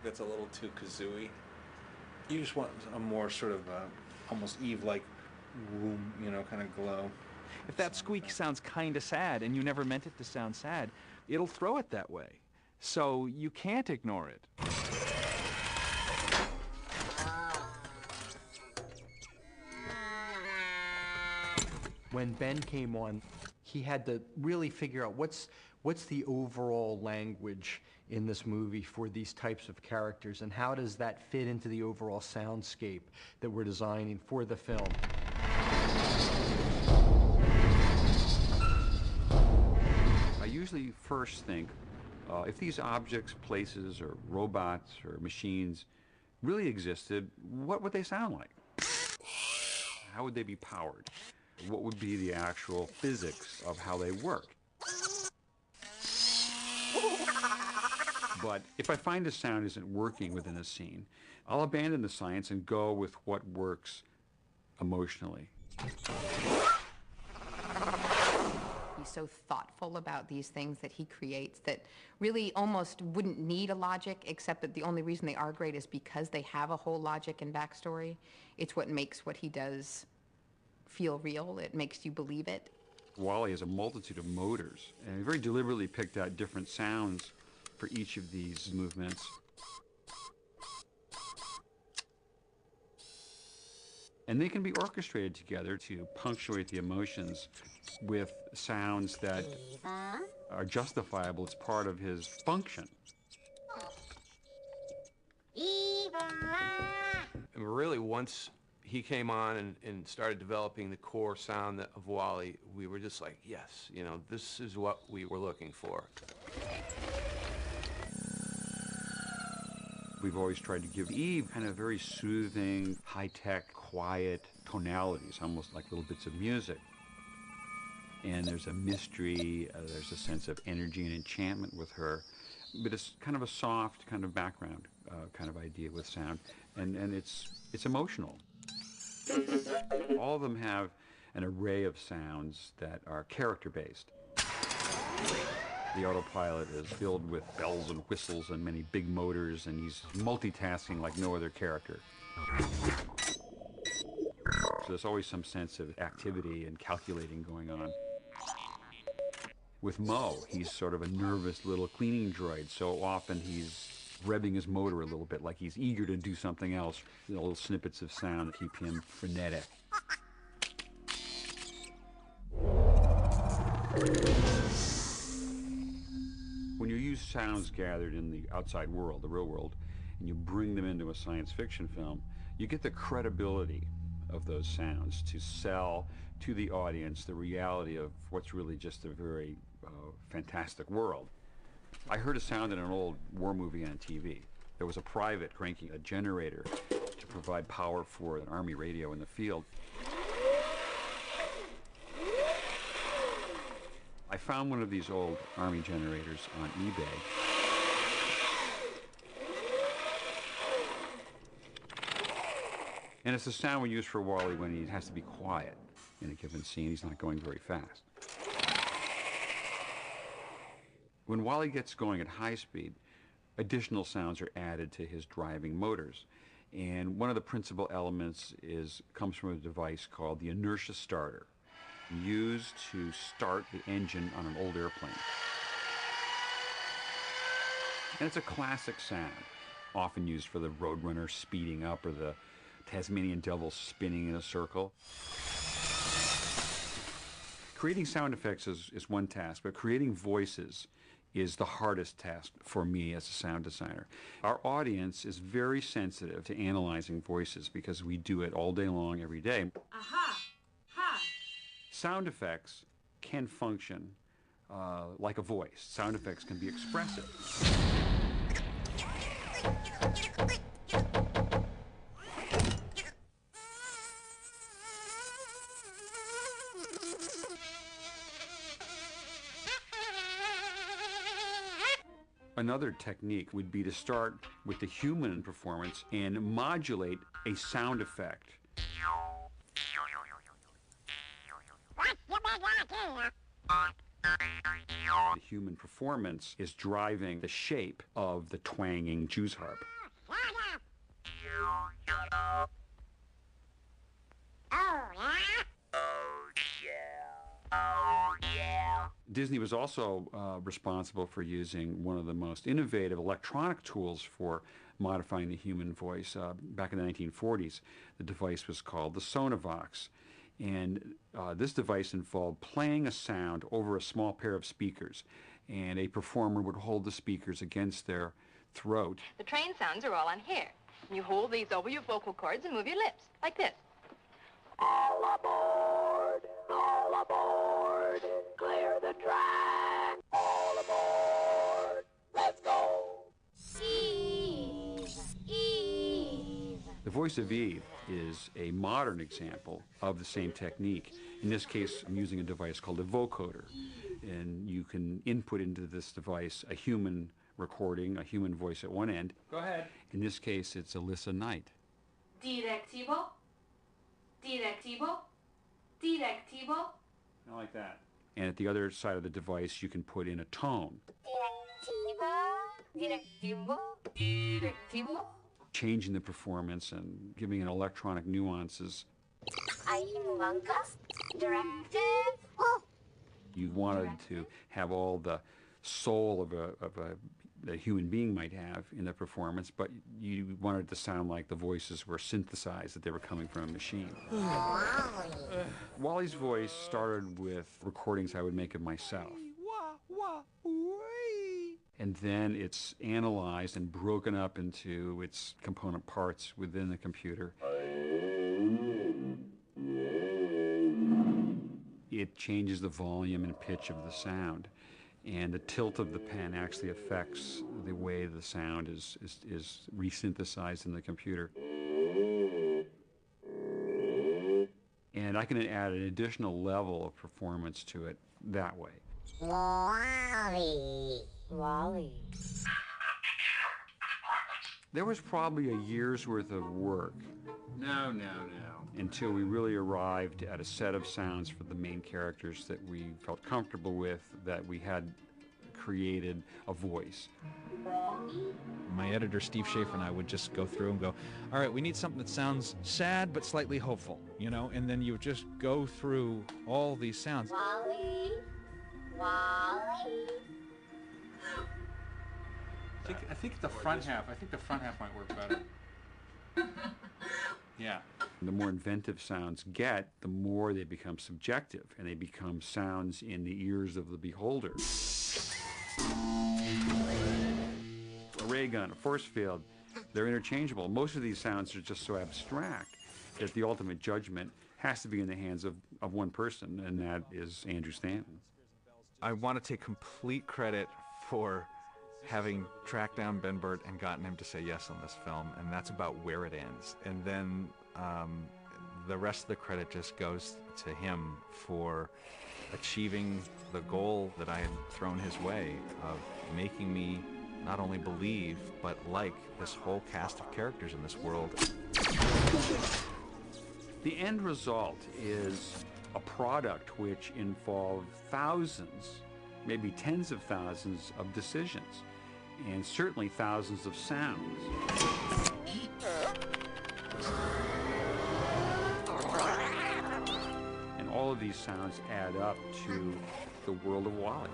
That's a little too kazooey. You just want a more sort of almost Eve-like room, kind of glow. If that squeak sounds kind of sad and you never meant it to sound sad, it'll throw it that way. So you can't ignore it. When Ben came on, he had to really figure out what's the overall language in this movie for these types of characters, and how does that fit into the overall soundscape that we're designing for the film. I usually first think, if these objects, places, or robots, or machines really existed, what would they sound like? How would they be powered? What would be the actual physics of how they work? But if I find a sound isn't working within a scene, I'll abandon the science and go with what works emotionally. He's so thoughtful about these things that he creates that really almost wouldn't need a logic, except that the only reason they are great is because they have a whole logic and backstory. It's what makes what he does feel real. It makes you believe it. Wally has a multitude of motors, and he very deliberately picked out different sounds for each of these movements. And they can be orchestrated together to punctuate the emotions with sounds that are justifiable as part of his function. And really, once he came on and started developing the core sound of Wally, we were just like, yes, this is what we were looking for. We've always tried to give Eve kind of very soothing, high-tech, quiet tonalities, almost like little bits of music. And there's a mystery, there's a sense of energy and enchantment with her. But it's kind of a soft kind of background kind of idea with sound. And it's emotional. All of them have an array of sounds that are character-based. The autopilot is filled with bells and whistles and many big motors, and he's multitasking like no other character. So there's always some sense of activity and calculating going on. With Mo, he's sort of a nervous little cleaning droid, so often he's revving his motor a little bit, like he's eager to do something else. Little snippets of sound that keep him frenetic. When you use sounds gathered in the outside world, the real world, and you bring them into a science fiction film, you get the credibility of those sounds to sell to the audience the reality of what's really just a very fantastic world. I heard a sound in an old war movie on TV. There was a private cranking a generator to provide power for an army radio in the field. I found one of these old army generators on eBay. And it's the sound we use for Wally when he has to be quiet in a given scene. He's not going very fast. When Wally gets going at high speed, additional sounds are added to his driving motors. And one of the principal elements comes from a device called the inertia starter, used to start the engine on an old airplane. And it's a classic sound, often used for the Roadrunner speeding up or the Tasmanian Devil spinning in a circle. Creating sound effects is one task, but creating voices is the hardest task for me as a sound designer. Our audience is very sensitive to analyzing voices because we do it all day long, every day. Aha! Ha! Sound effects can function like a voice. Sound effects can be expressive. Another technique would be to start with the human performance and modulate a sound effect. The human performance is driving the shape of the twanging Jew's harp. Disney was also responsible for using one of the most innovative electronic tools for modifying the human voice. Back in the 1940s, the device was called the Sonavox. And this device involved playing a sound over a small pair of speakers. And a performer would hold the speakers against their throat. The train sounds are all on here. You hold these over your vocal cords and move your lips, like this. All aboard, clear the track. All aboard, let's go. Eve, Eve. The voice of Eve is a modern example of the same technique. In this case, I'm using a device called a vocoder. And you can input into this device a human recording, a human voice at one end. Go ahead. In this case, it's Alyssa Knight. Directivo. Directivo. Directivo. I like that. And at the other side of the device, you can put in a tone, Directivo. Directivo. changing the performance and giving it electronic nuances. Directive. You wanted to have all the soul of a human being might have in the performance, but you wanted it to sound like the voices were synthesized, that they were coming from a machine. Wally's voice started with recordings I would make of myself. And then it's analyzed and broken up into its component parts within the computer. It changes the volume and pitch of the sound. And the tilt of the pen actually affects the way the sound is resynthesized in the computer. And I can add an additional level of performance to it that way. Wally. There was probably a year's worth of work. No. Until we really arrived at a set of sounds for the main characters that we felt comfortable with, that we had created a voice. My editor, Steve Schaefer, and I would just go through and go, all right, we need something that sounds sad but slightly hopeful, you know? And then you would just go through all these sounds. Wally. I think the front half might work better. Yeah. The more inventive sounds get, the more they become subjective, and they become sounds in the ears of the beholder. A ray gun, a force field, they're interchangeable. Most of these sounds are just so abstract that the ultimate judgment has to be in the hands of one person, and that is Andrew Stanton. I want to take complete credit for having tracked down Ben Burt and gotten him to say yes on this film, and that's about where it ends. And then the rest of the credit just goes to him for achieving the goal that I had thrown his way of making me not only believe, but like this whole cast of characters in this world. The end result is a product which involved thousands, maybe tens of thousands of decisions, and certainly thousands of sounds. And all of these sounds add up to the world of Wally.